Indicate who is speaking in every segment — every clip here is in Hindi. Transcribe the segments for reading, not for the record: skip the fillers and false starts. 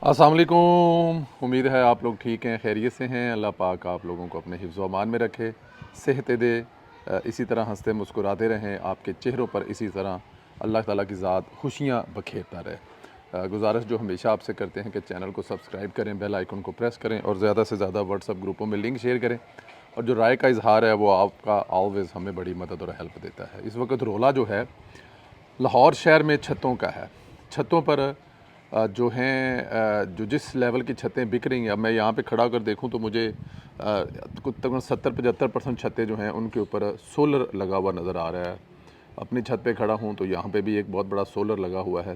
Speaker 1: अस्सलाम वालेकुम। उम्मीद है आप लोग ठीक हैं, खैरियत से हैं। अल्लाह पाक आप लोगों को अपने हिफ्ज़ व अमान में रखे, सेहत दे, इसी तरह हंसते मुस्कुराते रहें। आपके चेहरों पर इसी तरह अल्लाह ताला की ज़ात खुशियाँ बखेरता रहे। गुजारिश जो हमेशा आपसे करते हैं कि चैनल को सब्सक्राइब करें, बेल आइकन को प्रेस करें और ज़्यादा से ज़्यादा व्हाट्सअप ग्रुपों में लिंक शेयर करें। और जो राय का इजहार है वो आपका ऑलवेज़ हमें बड़ी मदद और हेल्प देता है। इस वक्त रोला जो है लाहौर शहर में छतों का है। छतों पर जो हैं जो जिस लेवल की छतें बिक रही हैं, अब मैं यहाँ पे खड़ा होकर देखूँ तो मुझे कुछ तकरीबन 70-75% छतें जो हैं उनके ऊपर सोलर लगा हुआ नज़र आ रहा है। अपनी छत पे खड़ा हूँ तो यहाँ पे भी एक बहुत बड़ा सोलर लगा हुआ है।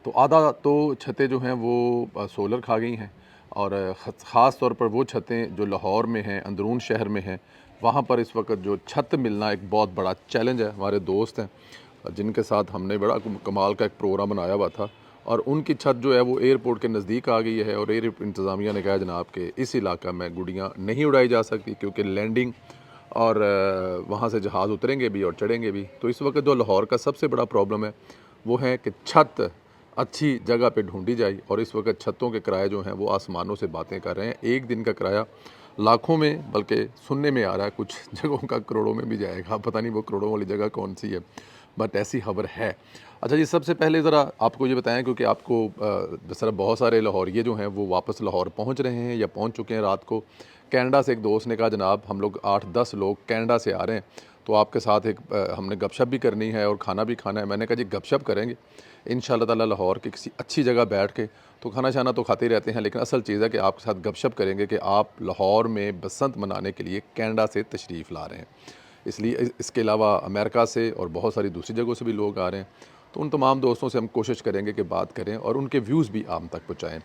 Speaker 1: तो आधा तो छतें जो हैं वो सोलर खा गई हैं। और ख़ास तौर पर वो छतें जो लाहौर में हैं, अंदरून शहर में हैं, वहाँ पर इस वक्त जो छत मिलना एक बहुत बड़ा चैलेंज है। हमारे दोस्त हैं जिनके साथ हमने बड़ा कमाल का एक प्रोग्राम बनाया हुआ था और उनकी छत जो है वो एयरपोर्ट के नज़दीक आ गई है और एयर इंतज़ामिया ने कहा जनाब कि इस इलाका में गुड़ियाँ नहीं उड़ाई जा सकती क्योंकि लैंडिंग और वहाँ से जहाज़ उतरेंगे भी और चढ़ेंगे भी। तो इस वक्त जो लाहौर का सबसे बड़ा प्रॉब्लम है वो है कि छत अच्छी जगह पे ढूंढी जाए। और इस वक्त छतों के किराए जो हैं वो आसमानों से बातें कर रहे हैं। एक दिन का किराया लाखों में, बल्कि सुनने में आ रहा है कुछ जगहों का करोड़ों में भी जाएगा। पता नहीं वो करोड़ों वाली जगह कौन सी है, बट ऐसी खबर है। अच्छा जी, सबसे पहले ज़रा आपको ये बताएं क्योंकि आपको सर बहुत सारे लाहौरिये जो हैं वो वापस लाहौर पहुंच रहे हैं या पहुंच चुके हैं। रात को कनाडा से एक दोस्त ने कहा जनाब हम लोग 8-10 लोग कनाडा से आ रहे हैं तो आपके साथ एक हमने गपशप भी करनी है और खाना भी खाना है। मैंने कहा जी गपशप करेंगे इंशाल्लाह ताला लाहौर की किसी अच्छी जगह बैठ के। तो खाना शाना तो खाते ही रहते हैं, लेकिन असल चीज़ है कि आपके साथ गपशप करेंगे कि आप लाहौर में बसंत मनाने के लिए कनाडा से तशरीफ़ ला रहे हैं। इसलिए इसके अलावा अमेरिका से और बहुत सारी दूसरी जगहों से भी लोग आ रहे हैं। तो उन तमाम दोस्तों से हम कोशिश करेंगे कि बात करें और उनके व्यूज़ भी आम तक पहुँचाएँ।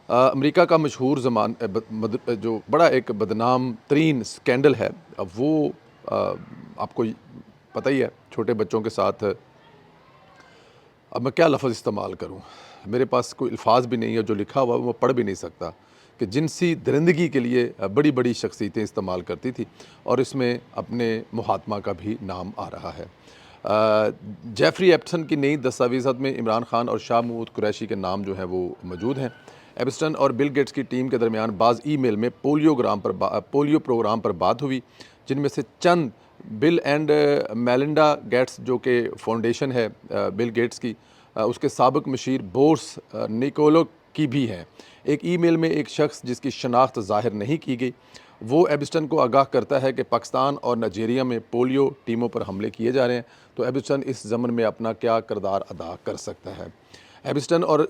Speaker 1: अमेरिका का मशहूर जो बड़ा एक बदनाम तरीन स्कैंडल है, अब वो आपको पता ही है। छोटे बच्चों के साथ, अब मैं क्या लफ्ज़ इस्तेमाल करूँ, मेरे पास कोई अल्फाज भी नहीं है। जो लिखा हुआ है वो पढ़ भी नहीं सकता कि जिनसी दरिंदगी के लिए बड़ी बड़ी शख्सियतें इस्तेमाल करती थी और इसमें अपने महात्मा का भी नाम आ रहा है। जेफरी एप्सन की नई दस्तावेज़ात में इमरान खान और शाह महमूद कुरैशी के नाम जो हैं वो मौजूद हैं। एप्सन और बिल गेट्स की टीम के दरमियान बाज़ ईमेल में पोलियो प्रोग्राम पर बात हुई, जिनमें से चंद बिल एंड मेलिंडा गेट्स जो कि फाउंडेशन है बिल गेट्स की, उसके साबिक मशीर बोर्स निकोलो की भी है। एक ईमेल में एक शख्स जिसकी शनाख्त ज़ाहिर नहीं की गई, वो एबिस्टन को आगाह करता है कि पाकिस्तान और नाइजीरिया में पोलियो टीमों पर हमले किए जा रहे हैं। तो एबिस्टन इस ज़मन में अपना क्या किरदार अदा कर सकता है। एबिस्टन और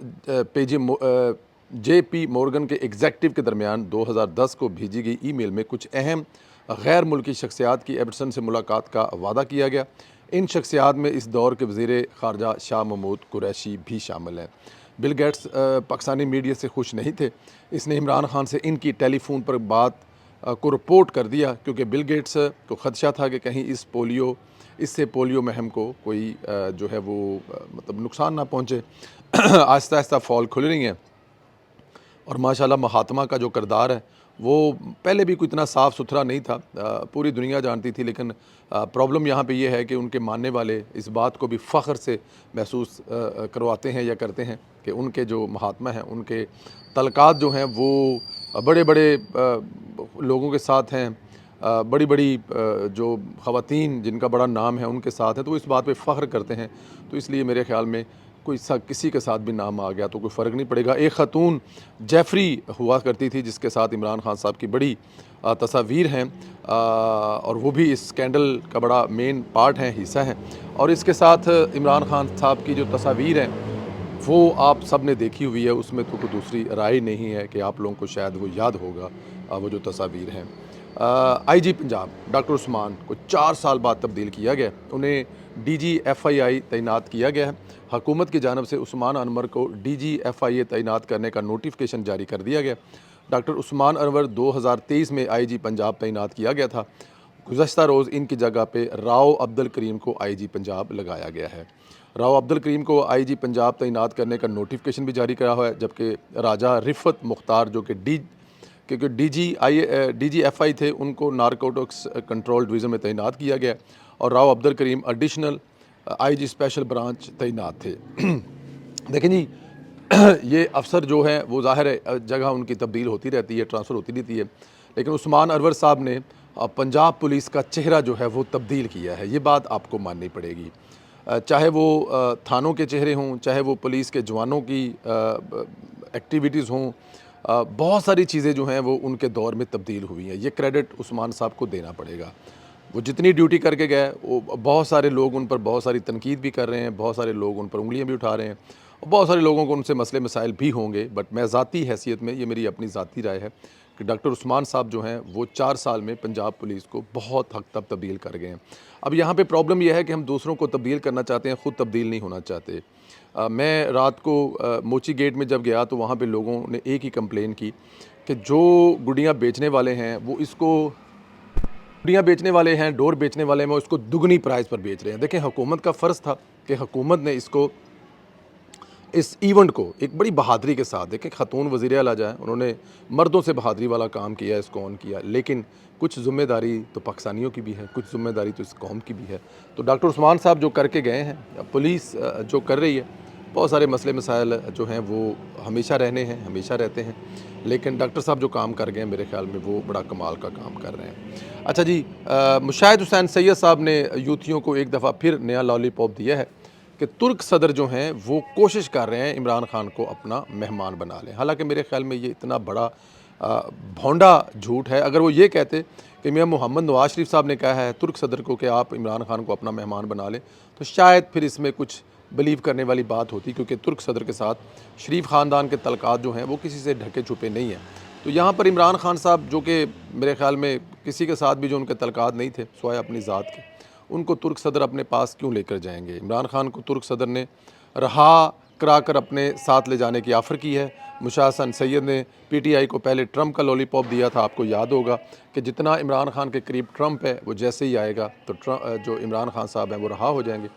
Speaker 1: JP मॉर्गन के एग्जेक्टिव के दरमियान 2010 को भेजी गई ईमेल में कुछ अहम गैर मुल्की शख्सियात की एबिस्टन से मुलाकात का वादा किया गया। इन शख्सियात में इस दौर के वज़ीर ख़ारजा शाह महमूद कुरैशी भी शामिल हैं। बिल गेट्स पाकिस्तानी मीडिया से खुश नहीं थे। इसने इमरान खान से इनकी टेलीफोन पर बात को रिपोर्ट कर दिया क्योंकि बिल गेट्स को ख़दशा था कि कहीं इससे पोलियो मुहिम को कोई जो है वो मतलब नुकसान ना पहुँचे। आहिस्ता आहिस्ता फॉल खुल रही हैं और माशाल्लाह महात्मा का जो किरदार है वो पहले भी कोई इतना साफ़ सुथरा नहीं था, पूरी दुनिया जानती थी। लेकिन प्रॉब्लम यहाँ पे ये है कि उनके मानने वाले इस बात को भी फ़ख्र से महसूस करवाते हैं या करते हैं कि उनके जो महात्मा हैं उनके तलक़ात जो हैं वो बड़े बड़े लोगों के साथ हैं, बड़ी बड़ी जो ख़वातीन जिनका बड़ा नाम है उनके साथ है, तो वो इस बात पे फ़ख्र करते हैं। तो इसलिए मेरे ख़्याल में किसी के साथ भी नाम आ गया तो कोई फ़र्क नहीं पड़ेगा। एक ख़ातून जेफरी हुआ करती थी जिसके साथ इमरान खान साहब की बड़ी तस्वीर हैं, और वो भी इस स्कैंडल का बड़ा मेन पार्ट है, हिस्सा है। और इसके साथ इमरान खान साहब की जो तस्वीर हैं वो आप सब ने देखी हुई है, उसमें तो कोई दूसरी राय नहीं है कि आप लोगों को शायद वो याद होगा वो जो तस्वीर हैं। IG पंजाब डॉक्टर उस्मान को 4 साल बाद तब्दील किया गया, उन्हें DG FII तैनात किया गया है। हुकूमत की जानब से उस्मान अनवर को DG FII तैनात करने का नोटिफिकेशन जारी कर दिया गया। डॉक्टर उस्मान अनवर 2023 में IG पंजाब तैनात किया गया था। गुज़श्ता रोज़ इनकी जगह पे राव अब्दुल करीम को IG पंजाब लगाया गया है। राव अब्दुल करीम को IG पंजाब तैनात करने का नोटिफिकेशन भी जारी करा हुआ है, जबकि राजा रिफ़त मुख्तार जो कि क्योंकि DG FI थे उनको नारकोटिक्स कंट्रोल डिवीज़न में तैनात किया गया और Rao Abdul Karim additional IG special branch तैनात थे। देखें जी, ये अफसर जो हैं वो ज़ाहिर है जगह उनकी तब्दील होती रहती है, ट्रांसफ़र होती रहती है, लेकिन उस्मान अनवर साहब ने पंजाब पुलिस का चेहरा जो है वो तब्दील किया है, ये बात आपको माननी पड़ेगी। चाहे वो थानों के चेहरे हों, चाहे वो पुलिस के जवानों की एक्टिविटीज़ हों, बहुत सारी चीज़ें जो हैं वो उनके दौर में तब्दील हुई हैं। ये क्रेडिट उस्मान साहब को देना पड़ेगा। वो जितनी ड्यूटी करके गए, वो बहुत सारे लोग उन पर बहुत सारी तनकीद भी कर रहे हैं, बहुत सारे लोग उन पर उँगलियाँ भी उठा रहे हैं, और बहुत सारे लोगों को उनसे मसले मसाइल भी होंगे। बट मैं ज़ाती हैसियत में, ये मेरी अपनी ज़ाती राय है कि डॉक्टर उस्मान साहब जो हैं वो 4 साल में पंजाब पुलिस को बहुत हद तक तब्दील कर गए हैं। अब यहाँ पे प्रॉब्लम यह है कि हम दूसरों को तब्दील करना चाहते हैं, ख़ुद तब्दील नहीं होना चाहते। मैं रात को मोची गेट में जब गया तो वहाँ पे लोगों ने एक ही कंप्लेन की कि जो गुड़ियाँ बेचने वाले हैं वो इसको, गुड़ियाँ बेचने वाले हैं, डोर बेचने वाले हैं, वो इसको दुगनी प्राइस पर बेच रहे हैं। देखें, हुकूमत का फ़र्ज़ था कि हुकूमत ने इसको, इस इवेंट को एक बड़ी बहादुरी के साथ, देखें ख़ातून वज़ीर आला जाएँ, उन्होंने मर्दों से बहादुरी वाला काम किया, इसको ऑन किया, लेकिन कुछ ज़िम्मेदारी तो पाकिस्तानियों की भी है, कुछ ज़िम्मेदारी तो इस कौम की भी है। तो डॉक्टर उस्मान साहब जो करके गए हैं, पुलिस जो कर रही है, बहुत सारे मसले मसाइल जो हैं वो हमेशा रहने हैं, हमेशा रहते हैं, लेकिन डॉक्टर साहब जो काम कर गए हैं मेरे ख़्याल में वो बड़ा कमाल का काम कर रहे हैं। अच्छा जी, मुशाहिद हुसैन सैयद साहब ने यूथियों को एक दफ़ा फिर नया लॉलीपॉप दिया है कि तुर्क सदर जो हैं वो कोशिश कर रहे हैं इमरान खान को अपना मेहमान बना लें। हालांकि मेरे ख़्याल में ये इतना बड़ा भोंडा झूठ है। अगर वो ये कहते कि मियां मोहम्मद नवाज शरीफ साहब ने कहा है तुर्क सदर को कि आप इमरान खान को अपना मेहमान बना लें, तो शायद फिर इसमें कुछ बिलीव करने वाली बात होती, क्योंकि तुर्क सदर के साथ शरीफ ख़ानदान के तल्क़ात जो हैं वो किसी से ढके छुपे नहीं हैं। तो यहाँ पर इमरान खान साहब, जो कि मेरे ख़्याल में किसी के साथ भी जो उनके तल्क़ात नहीं थे सिवाय अपनी ज़ात के, उनको तुर्क सदर अपने पास क्यों लेकर जाएंगे। इमरान खान को तुर्क सदर ने रहा कराकर अपने साथ ले जाने की ऑफ़र की है। मुशाहिद हुसैन सैयद ने पीटीआई को पहले ट्रंप का लॉलीपॉप दिया था। आपको याद होगा कि जितना इमरान खान के करीब ट्रंप है, वो जैसे ही आएगा तो जो इमरान खान साहब हैं वो रहा हो जाएंगे।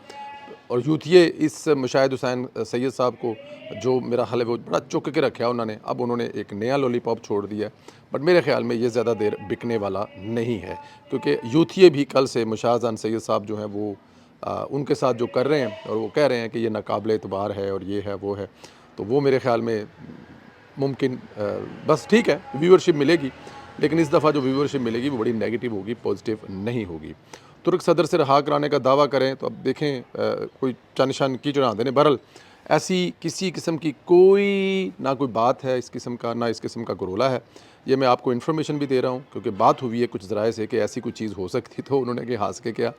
Speaker 1: और यूथिये इस मुशाहिद हुसैन सैयद साहब को, जो मेरा ख्याल है वो बड़ा चुक के रखा उन्होंने, अब उन्होंने एक नया लॉलीपॉप छोड़ दिया। बट मेरे ख़्याल में ये ज़्यादा देर बिकने वाला नहीं है, क्योंकि यूथिये भी कल से मुशाहिद हुसैन सैयद साहब जो हैं वो उनके साथ जो कर रहे हैं, और वो कह रहे हैं कि ये नाकाबिल एतबार है और ये है वो है, तो वो मेरे ख़्याल में मुमकिन, बस ठीक है, व्यूअरशिप मिलेगी, लेकिन इस दफ़ा जो व्यूअरशिप मिलेगी वो बड़ी नेगेटिव होगी, पॉजिटिव नहीं होगी। तुर्क सदर से रहा कराने का दावा करें तो अब देखें, कोई चन की चढ़ा देने। बहरहाल ऐसी किसी किस्म की कोई ना कोई बात है इस किस्म का, ना इस किस्म का गरोला है। ये मैं आपको इन्फॉर्मेशन भी दे रहा हूँ, क्योंकि बात हुई है कुछ ज़राए से कि ऐसी कोई चीज़ हो सकती, तो उन्होंने कि हंस के क्या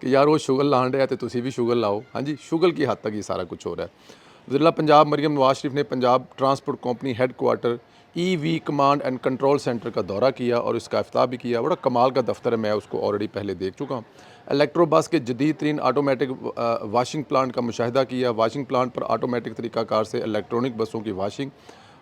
Speaker 1: कि यार वो शुगर लान रहा है तो तुसी भी शुगर लाओ। हाँ जी, शुगर की हद तक ये सारा कुछ हो रहा है। वज़ीर पंजाब मरियम नवाज शरीफ ने Punjab transport company head quarter EV command and control centre का दौरा किया और इसका इफ्ताह भी किया। बड़ा कमाल का दफ्तर है, मैं उसको ऑलरेडी पहले देख चुका हूँ। इलेक्ट्रो बस के जदीद तरीन आटोमेटिक वाशिंग प्लांट का मुशाहिदा किया। वाशिंग प्लांट पर आटोमेटिक तरीक़ाकार से इलेक्ट्रॉनिक बसों की वाशिंग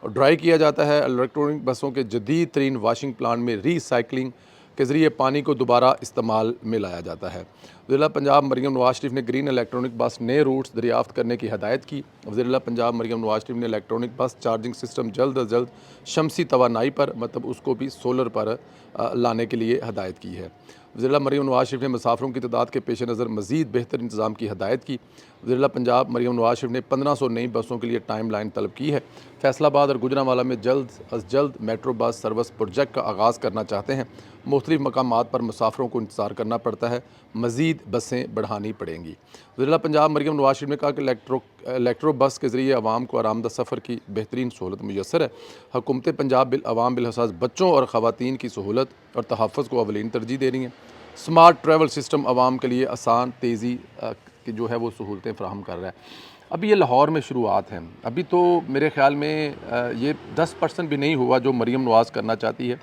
Speaker 1: और ड्राई किया जाता है। इलेक्ट्रॉनिक बसों के जदीद तरीन वाशिंग प्लांट में रीसाइकलिंग के ज़रिए पानी को दोबारा इस्तेमाल में लाया जाता है। वज़ीर पंजाब मरियम नवाज शरीफ ने ग्रीन इलेक्ट्रॉनिक बस नए रूट्स दरियाफ्त करने की हदायत की। वज़ीर पंजाब मरियम नवाज शरीफ ने इलेक्ट्रॉनिक बस चार्जिंग सिस्टम जल्द अज जल्द शमसी तवानाई पर, मतलब उसको भी सोलर पर लाने के लिए हदायत की है। वज़ीर मरियम नवाज शरीफ ने मुसाफिरों की तादाद के पेश नज़र मज़ीद बेहतर इंतज़ाम की हदायत की। वज़ीर पंजाब मरियम नवाज शरीफ ने 1500 नई बसों के लिए टाइम लाइन तलब की है। फैसलाबाद और गुजरांवाला में जल्द अज जल्द मेट्रो बस सर्विस प्रोजेक्ट का आगाज़ करना चाहते हैं। मुख्तलिफ मकामात पर मुसाफिरों को इंतज़ार करना पड़ता है, मज़ीद बसें बढ़ानी पड़ेंगी। वज़ीर पंजाब मरियम नवाज शरीफ ने कहा कि इलेक्ट्रो बस के ज़रिए आवाम को आरामदा सफ़र की बेहतरीन सहूलत मुयसर है। हुकूमत पंजाब आवाम बिलहसास बच्चों और ख़वातीन की सहूलत और तहफ़्फ़ुज़ को अवलीन तरजीह दे रही हैं। स्मार्ट ट्रैवल सिस्टम आवाम के लिए आसान, तेज़ी की जो है वो सहूलतें फ़राहम कर रहा है। अभी ये लाहौर में शुरुआत है, अभी तो मेरे ख़्याल में ये 10% भी नहीं हुआ जो मरियम नवाज़ करना चाहती है।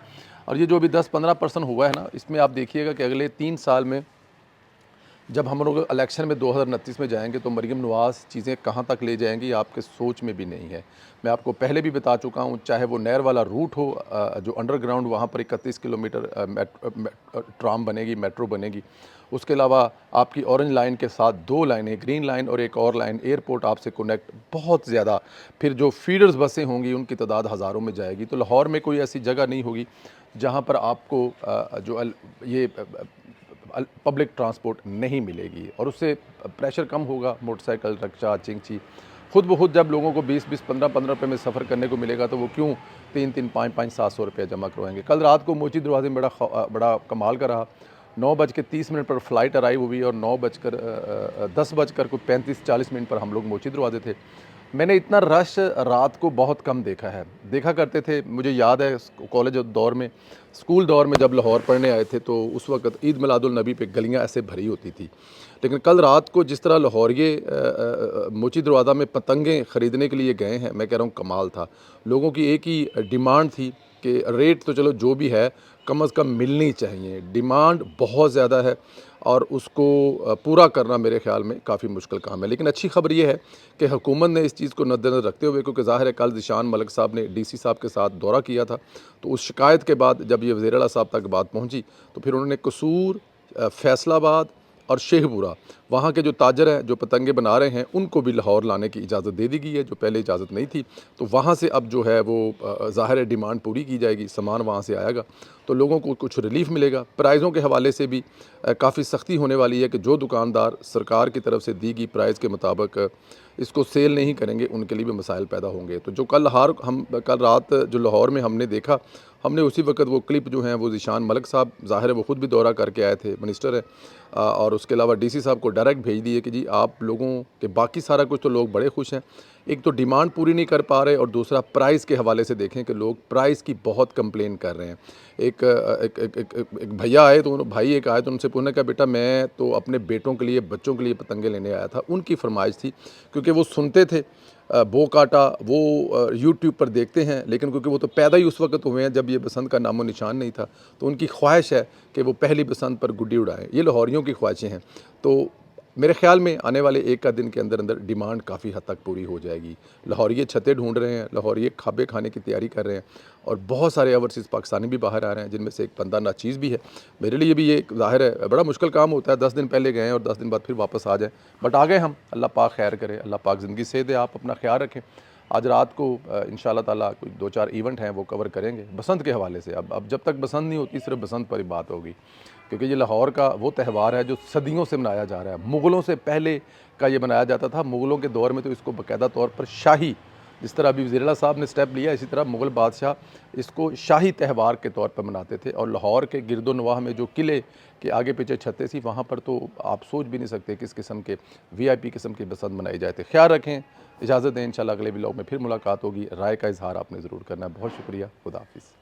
Speaker 1: और ये जो अभी 10-15% हुआ है ना, इसमें आप देखिएगा कि अगले 3 साल में जब हम लोग इलेक्शन में 2029 में जाएंगे तो मरियम नवाज़ चीज़ें कहाँ तक ले जाएंगी आपके सोच में भी नहीं है। मैं आपको पहले भी बता चुका हूँ, चाहे वो नहर वाला रूट हो, जो अंडरग्राउंड वहाँ पर 31 किलोमीटर ट्राम बनेगी, मेट्रो बनेगी। उसके अलावा आपकी ऑरेंज लाइन के साथ 2 लाइनें, ग्रीन लाइन और एक और लाइन एयरपोर्ट आपसे कनेक्ट, बहुत ज़्यादा। फिर जो फीडर्स बसें होंगी उनकी तादाद हज़ारों में जाएगी। तो लाहौर में कोई ऐसी जगह नहीं होगी जहाँ पर आपको ये पब्लिक ट्रांसपोर्ट नहीं मिलेगी, और उससे प्रेशर कम होगा, मोटरसाइकिल, रिक्शा, चिंगची। खुद ब खुद जब लोगों को 20-20, 15-15 रुपये में सफ़र करने को मिलेगा तो वो क्यों 3-3, 5-5, 700 रुपया जमा करवाएंगे। कल रात को मोची दरवाजे में बड़ा कमाल का रहा। 9:30 पर फ़्लाइट अराइव हुई और 10 बजकर कोई 35-40 मिनट पर हम लोग मोची दरवाजे थे। मैंने इतना रश रात को बहुत कम देखा है। देखा करते थे, मुझे याद है कॉलेज दौर में, स्कूल दौर में जब लाहौर पढ़ने आए थे तो उस वक़्त ईद मिलादुल नबी पे गलियाँ ऐसे भरी होती थी। लेकिन कल रात को जिस तरह लाहौरिये मोची दरवाज़ा में पतंगें ख़रीदने के लिए गए हैं, मैं कह रहा हूँ कमाल था। लोगों की एक ही डिमांड थी कि रेट तो चलो जो भी है कम से कम मिलनी चाहिए। डिमांड बहुत ज़्यादा है और उसको पूरा करना मेरे ख़्याल में काफ़ी मुश्किल काम है। लेकिन अच्छी ख़बर ये है कि हुकूमत ने इस चीज़ को मद्देनज़र रखते हुए, क्योंकि ज़ाहिर है कल ज़ीशान मलिक साहब ने डीसी साहब के साथ दौरा किया था, तो उस शिकायत के बाद जब ये वज़ीर आला साहब तक बात पहुँची तो फिर उन्होंने कसूर, फैसलाबाद और शेखपुरा वहाँ के जो ताजर हैं जो पतंगे बना रहे हैं उनको भी लाहौर लाने की इजाज़त दे दी गई है, जो पहले इजाज़त नहीं थी। तो वहाँ से अब जो है वो ज़ाहिर है डिमांड पूरी की जाएगी, सामान वहाँ से आएगा तो लोगों को कुछ रिलीफ़ मिलेगा। प्राइज़ों के हवाले से भी काफ़ी सख्ती होने वाली है कि जो दुकानदार सरकार की तरफ से दी गई प्राइस के मुताबिक इसको सेल नहीं करेंगे उनके लिए भी मसाइल पैदा होंगे। तो जो कल रात जो लाहौर में हमने देखा, हमने उसी वक्त वो क्लिप जो हैं वो ज़ीशान मलिक साहब, ज़ाहिर है वो ख़ुद भी दौरा करके आए थे, मिनिस्टर है, और उसके अलावा डीसी साहब को डायरेक्ट भेज दिए कि जी आप लोगों के बाकी सारा कुछ तो लोग बड़े खुश हैं, एक तो डिमांड पूरी नहीं कर पा रहे और दूसरा प्राइस के हवाले से देखें कि लोग प्राइस की बहुत कंप्लेन कर रहे हैं। एक भैया आए तो भाई एक आए तो उनसे पूछने का, बेटा मैं तो अपने बेटों के लिए, बच्चों के लिए पतंगे लेने आया था। उनकी फरमाइश थी क्योंकि वो सुनते थे बो काटा, वो यूट्यूब पर देखते हैं, लेकिन क्योंकि वो तो पैदा ही उस वक्त हुए हैं जब ये बसंत का नामो निशान नहीं था, तो उनकी ख्वाहिश है कि वो पहली बसंत पर गुड्डी उड़ाएँ। ये लाहौरियों की ख्वाहिशें हैं। तो मेरे ख़्याल में आने वाले एक दिन के अंदर अंदर डिमांड काफ़ी हद तक पूरी हो जाएगी। लाहौरिये छतें ढूंढ रहे हैं, लाहौरिये खाबे खाने की तैयारी कर रहे हैं और बहुत सारे ओवरसीज़ पाकिस्तानी भी बाहर आ रहे हैं, जिनमें से एक बंदा नाचीज़ भी है। मेरे लिए भी ये ज़ाहिर है बड़ा मुश्किल काम होता है, 10 दिन पहले गए और 10 दिन बाद फिर वापस आ जाएँ, बट आ गए हम। अल्लाह पाक खैर करे, अल्लाह पाक ज़िंदगी सेहत दे। आप अपना ख्याल रखें। आज रात को इंशाअल्लाह ताला कोई 2-4 इवेंट हैं वो कवर करेंगे बसंत के हवाले से। अब जब तक बसंत नहीं होती सिर्फ बसंत पर ही बात होगी, क्योंकि ये लाहौर का वो त्यौहार है जो सदियों से मनाया जा रहा है। मुग़लों से पहले का ये मनाया जाता था। मुग़लों के दौर में तो इसको बाकायदा तौर पर शाही, जिस तरह अभी वज़ीर आला साहब ने स्टेप लिया, इसी तरह मुग़ल बादशाह इसको शाही त्यौहार के तौर पर मनाते थे। और लाहौर के गिरदोनवाह में जो किले के आगे पीछे छतें थी, वहाँ पर तो आप सोच भी नहीं सकते किस किस्म के VIP किस्म की बसंत मनाई जाए थे। ख्याल रखें, इजाज़त दें, इंशाअल्लाह अगले व्लॉग में फिर मुलाकात होगी। राय का इज़हार आपने ज़रूर करना है। बहुत शुक्रिया, खुदा हाफ़िज़।